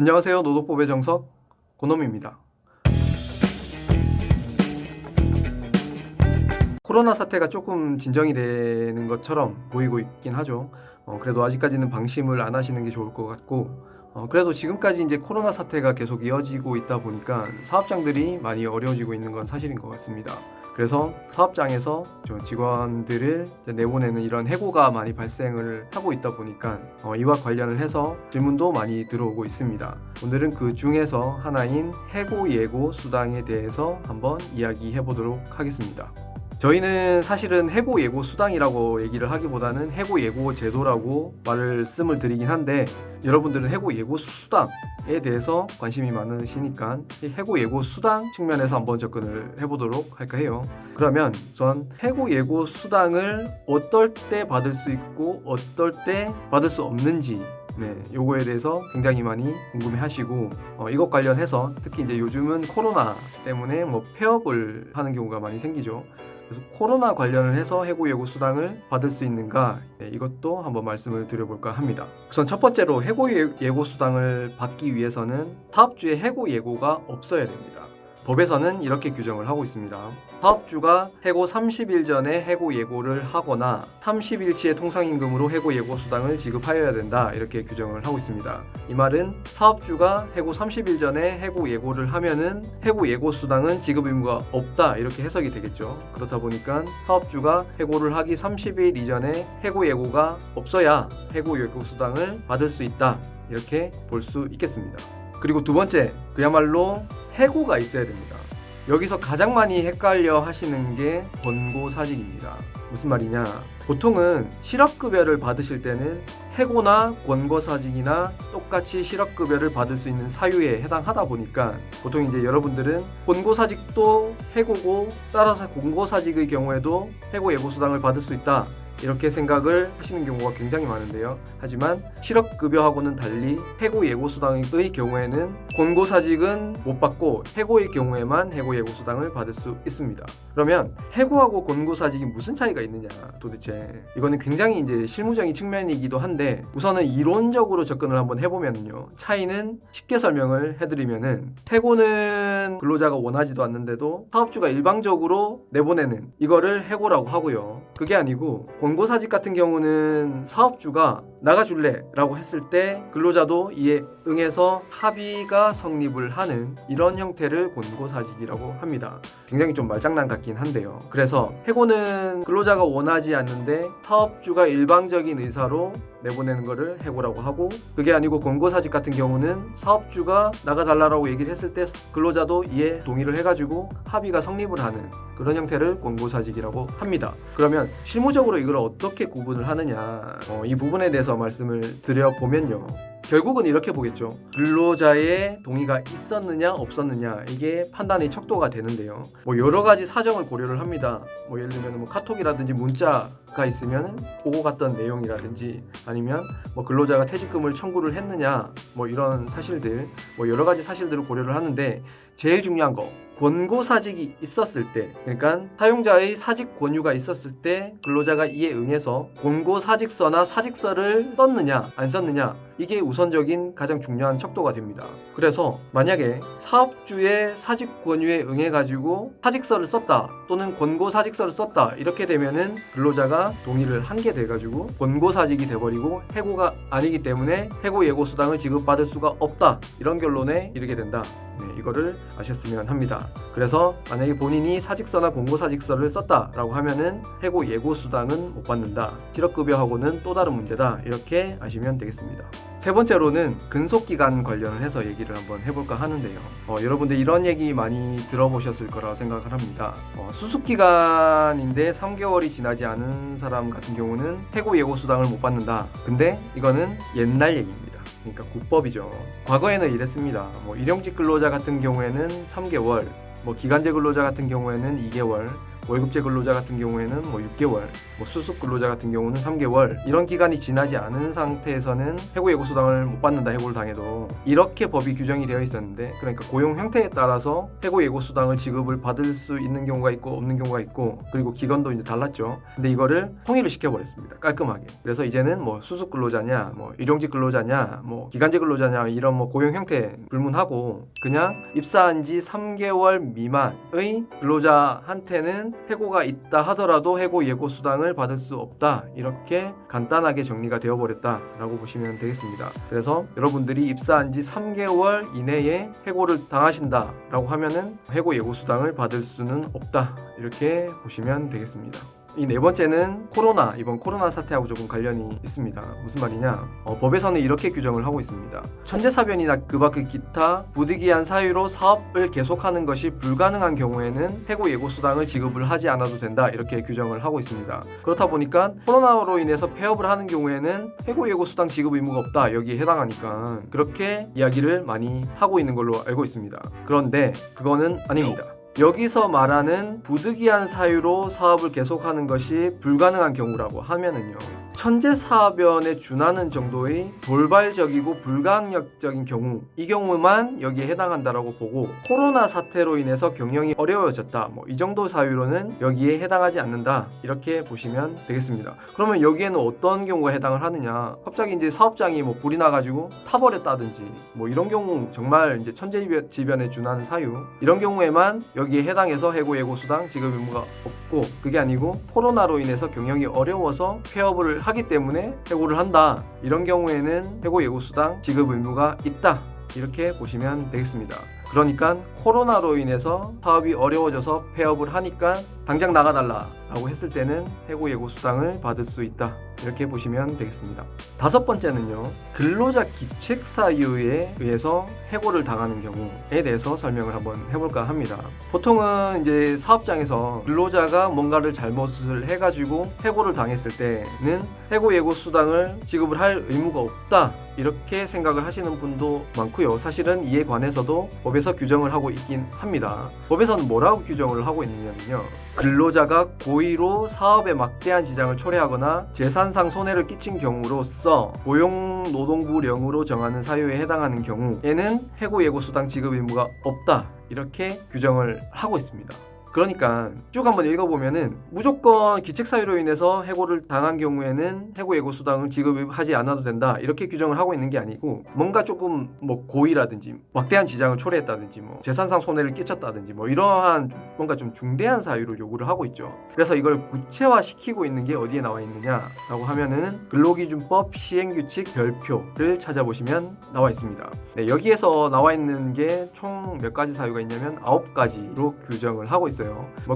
안녕하세요. 노동법의 정석 고놈입니다. 코로나 사태가 조금 진정이 되는 것처럼 보이고 있긴 하죠. 그래도 아직까지는 방심을 안 하시는 게 좋을 것 같고, 그래도 지금까지 이제 코로나 사태가 계속 이어지고 있다 보니까 사업장들이 많이 어려워지고 있는 건 사실인 것 같습니다. 그래서 사업장에서 직원들을 내보내는 이런 해고가 많이 발생을 하고 있다 보니까 이와 관련을 해서 질문도 많이 들어오고 있습니다. 오늘은 그 중에서 하나인 해고 예고 수당에 대해서 한번 이야기해 보도록 하겠습니다. 저희는 사실은 해고 예고 수당이라고 얘기를 하기보다는 해고 예고 제도라고 말씀을 드리긴 한데, 여러분들은 해고 예고 수당에 대해서 관심이 많으시니까 이 해고 예고 수당 측면에서 한번 접근을 해보도록 할까 해요. 그러면 우선 해고 예고 수당을 어떨 때 받을 수 있고 어떨 때 받을 수 없는지, 요거에 대해서 굉장히 많이 궁금해하시고, 이것 관련해서 특히 이제 요즘은 코로나 때문에 폐업을 하는 경우가 많이 생기죠. 그래서 코로나 관련을 해서 해고 예고 수당을 받을 수 있는가, 이것도 한번 말씀을 드려볼까 합니다. 우선 첫 번째로 해고 예고 수당을 받기 위해서는 사업주의 해고 예고가 없어야 됩니다. 법에서는 이렇게 규정을 하고 있습니다. 사업주가 해고 30일 전에 해고 예고를 하거나 30일치의 통상임금으로 해고 예고 수당을 지급하여야 된다, 이렇게 규정을 하고 있습니다. 이 말은 사업주가 해고 30일 전에 해고 예고를 하면은 해고 예고 수당은 지급 의무가 없다, 이렇게 해석이 되겠죠. 그렇다 보니까 사업주가 해고를 하기 30일 이전에 해고 예고가 없어야 해고 예고 수당을 받을 수 있다, 이렇게 볼 수 있겠습니다. 그리고 두 번째, 그야말로 해고가 있어야 됩니다. 여기서 가장 많이 헷갈려 하시는 게 권고사직입니다. 무슨 말이냐? 보통은 실업급여를 받으실 때는 해고나 권고사직이나 똑같이 실업급여를 받을 수 있는 사유에 해당하다 보니까 보통 이제 여러분들은 권고사직도 해고고 따라서 권고사직의 경우에도 해고 예고수당을 받을 수 있다, 이렇게 생각을 하시는 경우가 굉장히 많은데요. 하지만 실업급여하고는 달리 해고 예고수당의 경우에는 권고사직은 못 받고 해고의 경우에만 해고 예고수당을 받을 수 있습니다. 그러면 해고하고 권고사직이 무슨 차이가 있느냐, 도대체 이거는 굉장히 이제 실무적인 측면이기도 한데, 우선은 이론적으로 접근을 한번 해보면요, 차이는 쉽게 설명을 해드리면은, 해고는 근로자가 원하지도 않는데도 사업주가 일방적으로 내보내는 이거를 해고라고 하고요. 그게 아니고 권고사직 같은 경우는 사업주가 나가줄래 라고 했을 때 근로자도 이에 응해서 합의가 성립을 하는 이런 형태를 권고사직이라고 합니다. 굉장히 좀 말장난 같긴 한데요. 그래서 해고는 근로자가 원하지 않는데 사업주가 일방적인 의사로 내보내는 거를 해고라고 하고, 그게 아니고 권고사직 같은 경우는 사업주가 나가달라고 얘기를 했을 때 근로자도 이에 동의를 해가지고 합의가 성립을 하는 그런 형태를 권고사직이라고 합니다. 그러면 실무적으로 이걸 어떻게 구분을 하느냐, 이 부분에 대해서 말씀을 드려보면요, 결국은 이렇게 보겠죠. 근로자의 동의가 있었느냐 없었느냐, 이게 판단의 척도가 되는데요. 여러 가지 사정을 고려를 합니다. 예를 들면 카톡이라든지 문자가 있으면 오고 갔던 내용이라든지, 아니면 근로자가 퇴직금을 청구를 했느냐, 이런 사실들, 여러 가지 사실들을 고려를 하는데, 제일 중요한 거, 권고사직이 있었을 때, 그러니까 사용자의 사직 권유가 있었을 때 근로자가 이에 응해서 권고사직서나 사직서를 썼느냐 안 썼느냐, 이게 우선적인 가장 중요한 척도가 됩니다. 그래서 만약에 사업주의 사직 권유에 응해가지고 사직서를 썼다 또는 권고사직서를 썼다, 이렇게 되면은 근로자가 동의를 한 게 돼가지고 권고사직이 돼버리고 해고가 아니기 때문에 해고 예고수당을 지급받을 수가 없다, 이런 결론에 이르게 된다. 이거를 아셨으면 합니다. 그래서 만약에 본인이 사직서나 권고사직서를 썼다라고 하면은 해고 예고수당은 못 받는다, 실업급여하고는 또 다른 문제다, 이렇게 아시면 되겠습니다. 세 번째로는 근속기간 관련을 해서 얘기를 한번 해볼까 하는데요. 여러분들 이런 얘기 많이 들어보셨을 거라 생각을 합니다. 수습기간인데 3개월이 지나지 않은 사람 같은 경우는 해고 예고수당을 못 받는다. 근데 이거는 옛날 얘기입니다. 그러니까 국법이죠. 과거에는 이랬습니다. 일용직 근로자 같은 경우에는 3개월, 기간제 근로자 같은 경우에는 2개월, 월급제 근로자 같은 경우에는 뭐 6개월, 뭐 수습 근로자 같은 경우는 3개월, 이런 기간이 지나지 않은 상태에서는 해고 예고수당을 못 받는다. 해고를 당해도 이렇게 법이 규정이 되어 있었는데, 그러니까 고용 형태에 따라서 해고 예고수당을 지급을 받을 수 있는 경우가 있고 없는 경우가 있고, 그리고 기간도 이제 달랐죠. 근데 이거를 통일을 시켜버렸습니다. 깔끔하게. 그래서 이제는 뭐 수습 근로자냐, 뭐 일용직 근로자냐, 뭐 기간제 근로자냐, 이런 뭐 고용 형태 불문하고 그냥 입사한 지 3개월 미만의 근로자한테는 해고가 있다 하더라도 해고 예고수당을 받을 수 없다. 이렇게 간단하게 정리가 되어버렸다라고 보시면 되겠습니다. 그래서 여러분들이 입사한 지 3개월 이내에 해고를 당하신다라고 하면은 해고 예고수당을 받을 수는 없다. 이렇게 보시면 되겠습니다. 이 네 번째는 이번 코로나 사태하고 조금 관련이 있습니다. 무슨 말이냐? 법에서는 이렇게 규정을 하고 있습니다. 천재사변이나 그 밖의 기타 부득이한 사유로 사업을 계속하는 것이 불가능한 경우에는 해고 예고수당을 지급을 하지 않아도 된다. 이렇게 규정을 하고 있습니다. 그렇다 보니까 코로나로 인해서 폐업을 하는 경우에는 해고 예고수당 지급 의무가 없다. 여기에 해당하니까 그렇게 이야기를 많이 하고 있는 걸로 알고 있습니다. 그런데 그거는 아닙니다. 여기서 말하는 부득이한 사유로 사업을 계속하는 것이 불가능한 경우라고 하면은요, 천재사변에 준하는 정도의 돌발적이고 불가항력적인 경우, 이 경우만 여기에 해당한다라고 보고, 코로나 사태로 인해서 경영이 어려워졌다, 뭐 이 정도 사유로는 여기에 해당하지 않는다. 이렇게 보시면 되겠습니다. 그러면 여기에는 어떤 경우가 해당을 하느냐? 갑자기 이제 사업장이 뭐 불이 나가지고 타버렸다든지, 뭐 이런 경우 정말 이제 천재지변에 준하는 사유, 이런 경우에만 여기에 해당해서 해고 예고수당 지급 의무가 없고, 그게 아니고 코로나로 인해서 경영이 어려워서 폐업을 하기 때문에 해고를 한다. 이런 경우에는 해고 예고수당 지급 의무가 있다. 이렇게 보시면 되겠습니다. 그러니까 코로나로 인해서 사업이 어려워져서 폐업을 하니까 당장 나가달라라고 했을 때는 해고 예고수당을 받을 수 있다. 이렇게 보시면 되겠습니다. 다섯 번째는요, 근로자 기책 사유에 의해서 해고를 당하는 경우에 대해서 설명을 한번 해볼까 합니다. 보통은 이제 사업장에서 근로자가 뭔가를 잘못을 해가지고 해고를 당했을 때는 해고 예고수당을 지급을 할 의무가 없다. 이렇게 생각을 하시는 분도 많고요. 사실은 이에 관해서도 법에서 규정을 하고 있긴 합니다. 법에서는 뭐라고 규정을 하고 있느냐면요, 근로자가 고의로 사업에 막대한 지장을 초래하거나 재산상 손해를 끼친 경우로서 고용노동부령으로 정하는 사유에 해당하는 경우에는 해고 예고수당 지급 의무가 없다. 이렇게 규정을 하고 있습니다. 그러니까 쭉 한번 읽어보면은 무조건 기책 사유로 인해서 해고를 당한 경우에는 해고 예고수당을 지급하지 않아도 된다. 이렇게 규정을 하고 있는 게 아니고, 뭔가 조금 뭐 고의라든지 막대한 지장을 초래했다든지 뭐 재산상 손해를 끼쳤다든지 뭐 이러한 뭔가 좀 중대한 사유로 요구를 하고 있죠. 그래서 이걸 구체화시키고 있는 게 어디에 나와 있느냐라고 하면은 근로기준법 시행규칙 별표를 찾아보시면 나와 있습니다. 네, 여기에서 나와 있는 게 총 몇 가지 사유가 있냐면 9가지로 규정을 하고 있어요.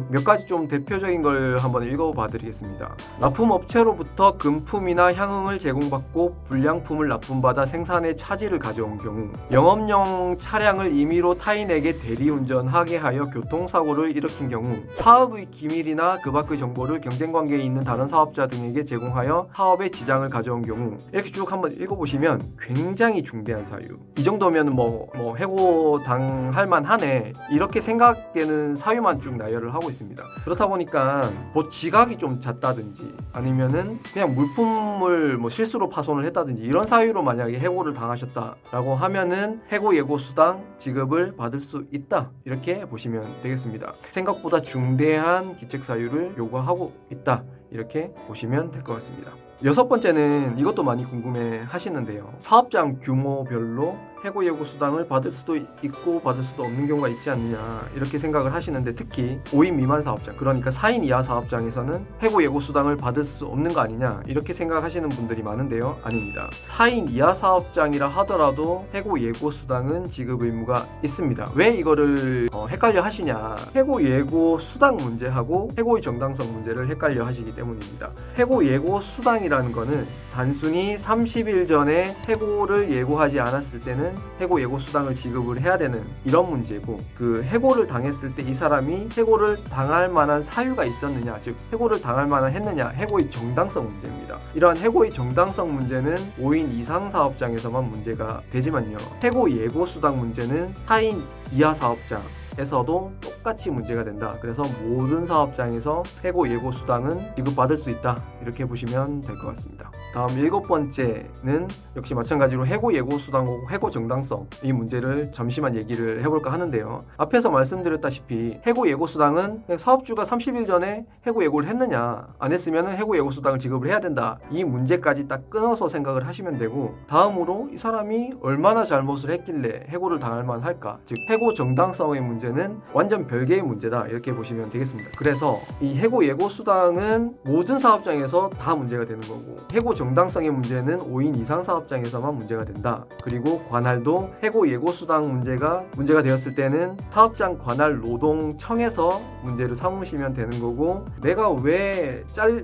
몇 가지 좀 대표적인 걸 한번 읽어봐 드리겠습니다. 납품업체로부터 금품이나 향응을 제공받고 불량품을 납품받아 생산에 차질을 가져온 경우, 영업용 차량을 임의로 타인에게 대리운전하게 하여 교통사고를 일으킨 경우, 사업의 기밀이나 그 밖의 정보를 경쟁관계에 있는 다른 사업자 등에게 제공하여 사업에 지장을 가져온 경우, 이렇게 쭉 한번 읽어보시면 굉장히 중대한 사유, 이 정도면 뭐 해고 당할 만하네, 이렇게 생각되는 사유만 쭉 나열을 하고 있습니다. 그렇다 보니까 뭐 지각이 좀 잦다든지 아니면은 그냥 물품을 뭐 실수로 파손을 했다든지 이런 사유로 만약에 해고를 당하셨다라고 하면은 해고 예고수당 지급을 받을 수 있다. 이렇게 보시면 되겠습니다. 생각보다 중대한 기책 사유를 요구하고 있다. 이렇게 보시면 될 것 같습니다. 여섯 번째는 이것도 많이 궁금해 하시는데요. 사업장 규모별로 해고 예고수당을 받을 수도 있고 받을 수도 없는 경우가 있지 않느냐, 이렇게 생각을 하시는데, 특히 5인 미만 사업장, 그러니까 4인 이하 사업장에서는 해고 예고수당을 받을 수 없는 거 아니냐, 이렇게 생각하시는 분들이 많은데요. 아닙니다. 4인 이하 사업장이라 하더라도 해고 예고수당은 지급 의무가 있습니다. 왜 이거를 헷갈려 하시냐, 해고 예고수당 문제하고 해고의 정당성 문제를 헷갈려 하시기 때문입니다. 해고 예고수당이라는 거는 단순히 30일 전에 해고를 예고하지 않았을 때는 해고 예고수당을 지급을 해야 되는 이런 문제고, 그 해고를 당했을 때 이 사람이 해고를 당할 만한 사유가 있었느냐, 즉 해고를 당할 만한 했느냐, 해고의 정당성 문제입니다. 이러한 해고의 정당성 문제는 5인 이상 사업장에서만 문제가 되지만요, 해고 예고수당 문제는 4인 이하 사업장에서도 똑같이 문제가 된다. 그래서 모든 사업장에서 해고 예고 수당은 지급받을 수 있다. 이렇게 보시면 될 것 같습니다. 다음 7번째는 역시 마찬가지로 해고 예고 수당하고 해고 정당성 이 문제를 잠시만 얘기를 해볼까 하는데요. 앞에서 말씀드렸다시피 해고 예고 수당은 사업주가 30일 전에 해고 예고를 했느냐 안 했으면 해고 예고 수당을 지급을 해야 된다. 이 문제까지 딱 끊어서 생각을 하시면 되고, 다음으로 이 사람이 얼마나 잘못을 했길래 해고를 당할 만할까, 즉 해고 정당성의 문제는 완전 별개의 문제다. 이렇게 보시면 되겠습니다. 그래서 이 해고 예고 수당은 모든 사업장에서 다 문제가 되는 거고, 해고 정당성의 문제는 5인 이상 사업장에서만 문제가 된다. 그리고 관할도 해고 예고 수당 문제가 되었을 때는 사업장 관할 노동청에서 문제를 삼으시면 되는 거고, 내가 왜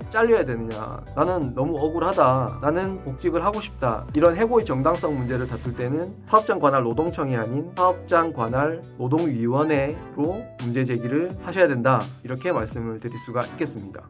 잘려야 되느냐, 나는 너무 억울하다, 나는 복직을 하고 싶다, 이런 해고의 정당성 문제를 다툴 때는 사업장 관할 노동청이 아닌 사업장 관할 노동위원회로 문제 제기를 하셔야 된다. 이렇게 말씀을 드릴 수가 있겠습니다.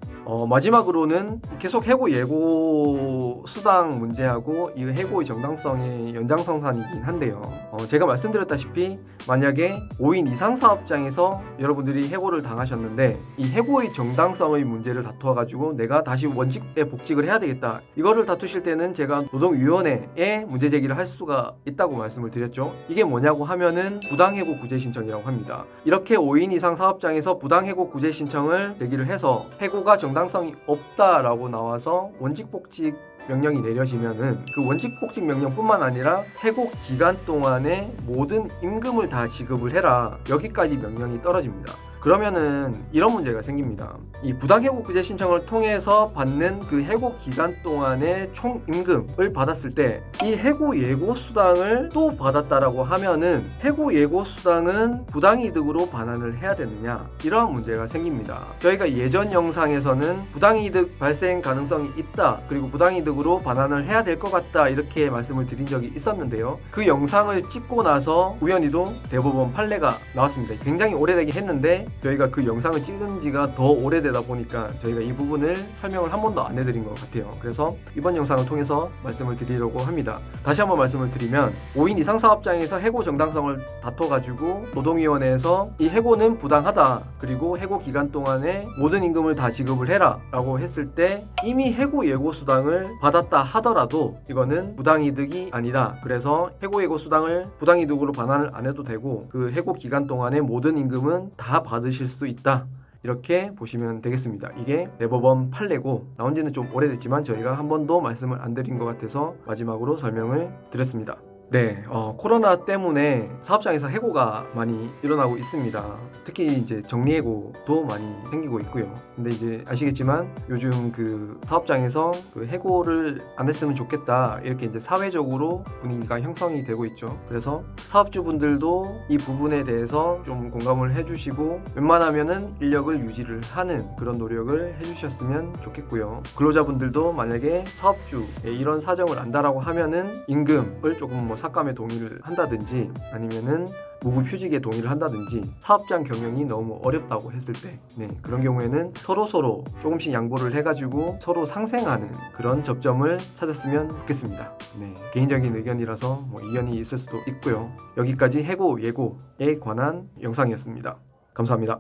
마지막으로는 계속 해고 예고 수당 문제하고 이 해고의 정당성의 연장선상이긴 한데요. 제가 말씀드렸다시피 만약에 5인 이상 사업장에서 여러분들이 해고를 당하셨는데 이 해고의 정당성의 문제를 다투어가지고 내가 다시 원직에 복직을 해야 되겠다, 이거를 다투실 때는 제가 노동위원회에 문제 제기를 할 수가 있다고 말씀을 드렸죠. 이게 뭐냐고 하면은 부당해고 구제 신청이라고 합니다. 이렇게 5인 이상 사업장에서 부당해고 구제 신청을 제기를 해서 해고가 정당성이 없다라고 나와서 원직복직 명령이 내려지면은 그 원직복직 명령뿐만 아니라 해고 기간 동안에 모든 임금을 다 지급을 해라, 여기까지 명령이 떨어집니다. 그러면은 이런 문제가 생깁니다. 이 부당해고 구제 신청을 통해서 받는 그 해고 기간 동안의 총 임금을 받았을 때 이 해고 예고 수당을 또 받았다라고 하면은 해고 예고 수당은 부당이득으로 반환을 해야 되느냐, 이러한 문제가 생깁니다. 저희가 예전 영상에서는 부당이득 발생 가능성이 있다, 그리고 부당이득으로 반환을 해야 될 것 같다, 이렇게 말씀을 드린 적이 있었는데요. 그 영상을 찍고 나서 우연히도 대법원 판례가 나왔습니다. 굉장히 오래되긴 했는데 저희가 그 영상을 찍은 지가 더 오래되다 보니까 저희가 이 부분을 설명을 한 번도 안 해드린 것 같아요. 그래서 이번 영상을 통해서 말씀을 드리려고 합니다. 다시 한번 말씀을 드리면 5인 이상 사업장에서 해고 정당성을 다퉈가지고 노동위원회에서 이 해고는 부당하다, 그리고 해고 기간 동안에 모든 임금을 다 지급을 해라 라고 했을 때 이미 해고 예고 수당을 받았다 하더라도 이거는 부당이득이 아니다. 그래서 해고 예고 수당을 부당이득으로 반환을 안 해도 되고 그 해고 기간 동안에 모든 임금은 다 받으실 수 있다. 이렇게 보시면 되겠습니다. 이게 대법원 판례고 나온 지는 좀 오래됐지만 저희가 한 번도 말씀을 안 드린 것 같아서 마지막으로 설명을 드렸습니다. 네, 코로나 때문에 사업장에서 해고가 많이 일어나고 있습니다. 특히 이제 정리해고도 많이 생기고 있고요. 근데 이제 아시겠지만 요즘 그 사업장에서 그 해고를 안 했으면 좋겠다, 이렇게 이제 사회적으로 분위기가 형성이 되고 있죠. 그래서 사업주분들도 이 부분에 대해서 좀 공감을 해주시고 웬만하면은 인력을 유지를 하는 그런 노력을 해주셨으면 좋겠고요. 근로자분들도 만약에 사업주의 이런 사정을 안다라고 하면은 임금을 조금 삭감에 동의를 한다든지 아니면은 무급휴직에 동의를 한다든지 사업장 경영이 너무 어렵다고 했을 때 그런 경우에는 서로 조금씩 양보를 해가지고 서로 상생하는 그런 접점을 찾았으면 좋겠습니다. 개인적인 의견이라서 이견이 있을 수도 있고요. 여기까지 해고 예고에 관한 영상이었습니다. 감사합니다.